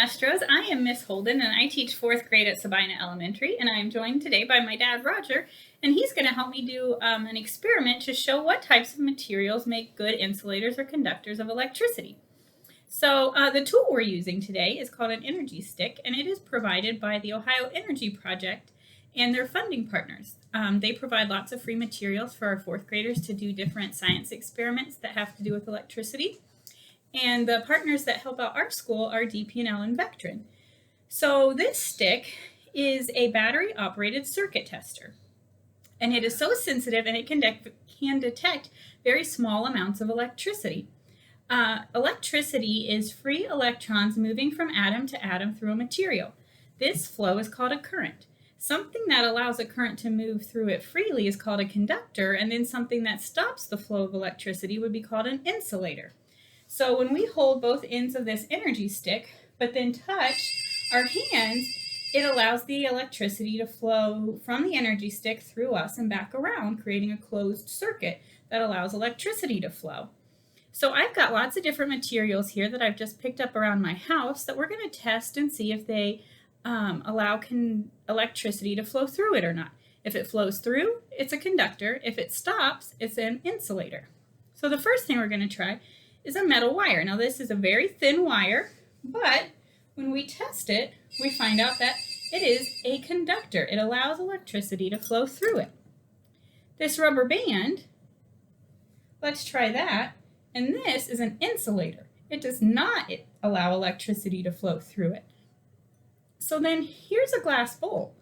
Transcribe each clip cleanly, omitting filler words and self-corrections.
Astros. I am Miss Holden, and I teach 4th grade at Sabina Elementary, and I am joined today by my dad, Roger, and he's going to help me do an experiment to show what types of materials make good insulators or conductors of electricity. So the tool we're using today is called an energy stick, and it is provided by the Ohio Energy Project and their funding partners. They provide lots of free materials for our 4th graders to do different science experiments that have to do with electricity. And the partners that help out our school are DP&L and Vectren. So this stick is a battery-operated circuit tester. And it is so sensitive, and it can detect very small amounts of electricity. Electricity is free electrons moving from atom to atom through a material. This flow is called a current. Something that allows a current to move through it freely is called a conductor, and then something that stops the flow of electricity would be called an insulator. So when we hold both ends of this energy stick, but then touch our hands, it allows the electricity to flow from the energy stick through us and back around, creating a closed circuit that allows electricity to flow. So I've got lots of different materials here that I've just picked up around my house that we're going to test and see if they allow electricity to flow through it or not. If it flows through, it's a conductor. If it stops, it's an insulator. So the first thing we're going to try is a metal wire. Now this is a very thin wire, but when we test it, we find out that it is a conductor. It allows electricity to flow through it. This rubber band, let's try that, and this is an insulator. It does not allow electricity to flow through it. So then here's a glass bowl.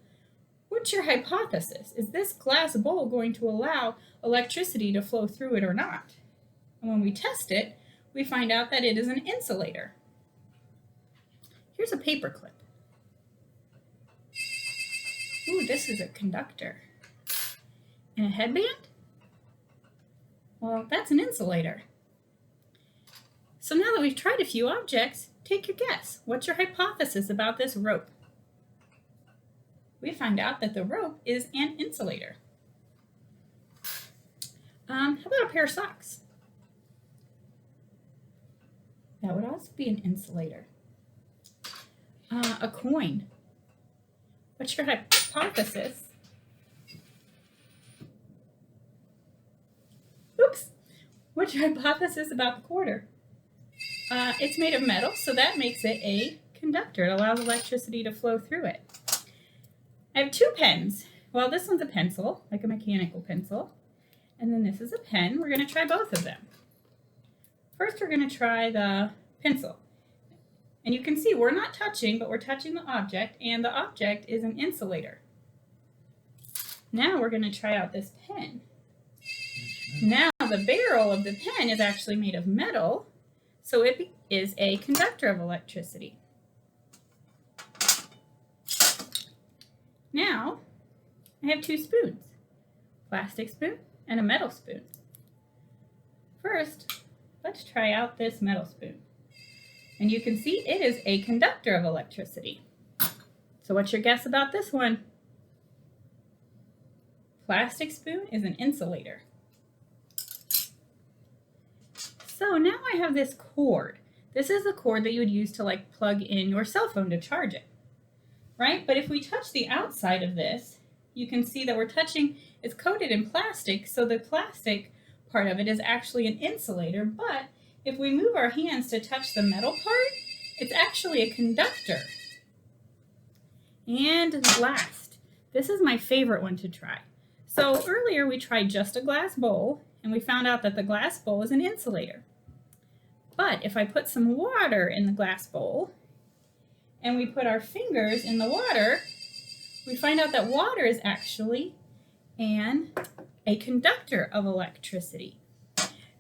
What's your hypothesis? Is this glass bowl going to allow electricity to flow through it or not? And when we test it, we find out that it is an insulator. Here's a paper clip. Ooh, this is a conductor. And a headband? Well, that's an insulator. So now that we've tried a few objects, take your guess. What's your hypothesis about this rope? We find out that the rope is an insulator. How about a pair of socks? That would also be an insulator. A coin. What's your hypothesis? Oops. What's your hypothesis about the quarter? It's made of metal, so that makes it a conductor. It allows electricity to flow through it. I have 2 pens. Well, this one's a pencil, like a mechanical pencil. And then this is a pen. We're going to try both of them. First, we're going to try the pencil. And you can see we're not touching, but we're touching the object, and the object is an insulator. Now we're going to try out this pen. Now the barrel of the pen is actually made of metal, so it is a conductor of electricity. Now I have 2 spoons, plastic spoon and a metal spoon. First, let's try out this metal spoon. And you can see it is a conductor of electricity. So what's your guess about this one? Plastic spoon is an insulator. So now I have this cord. This is the cord that you would use to plug in your cell phone to charge it, right? But if we touch the outside of this, you can see that we're touching, it's coated in plastic, so the plastic part of it is actually an insulator, but if we move our hands to touch the metal part, it's actually a conductor. And last, this is my favorite one to try. So earlier we tried just a glass bowl, and we found out that the glass bowl is an insulator. But if I put some water in the glass bowl, and we put our fingers in the water, we find out that water is actually a conductor of electricity.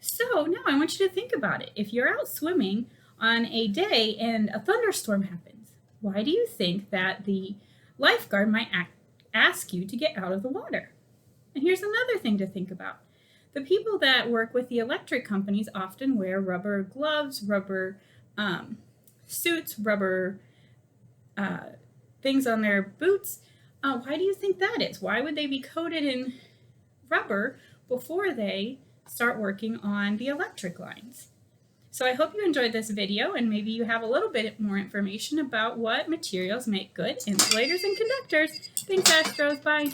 So now I want you to think about it. If you're out swimming on a day and a thunderstorm happens, why do you think that the lifeguard might ask you to get out of the water? And here's another thing to think about. The people that work with the electric companies often wear rubber gloves, rubber suits, rubber things on their boots. Why do you think that is? Why would they be coated in rubber before they start working on the electric lines? So I hope you enjoyed this video, and maybe you have a little bit more information about what materials make good insulators and conductors. Thanks, Astros. Bye.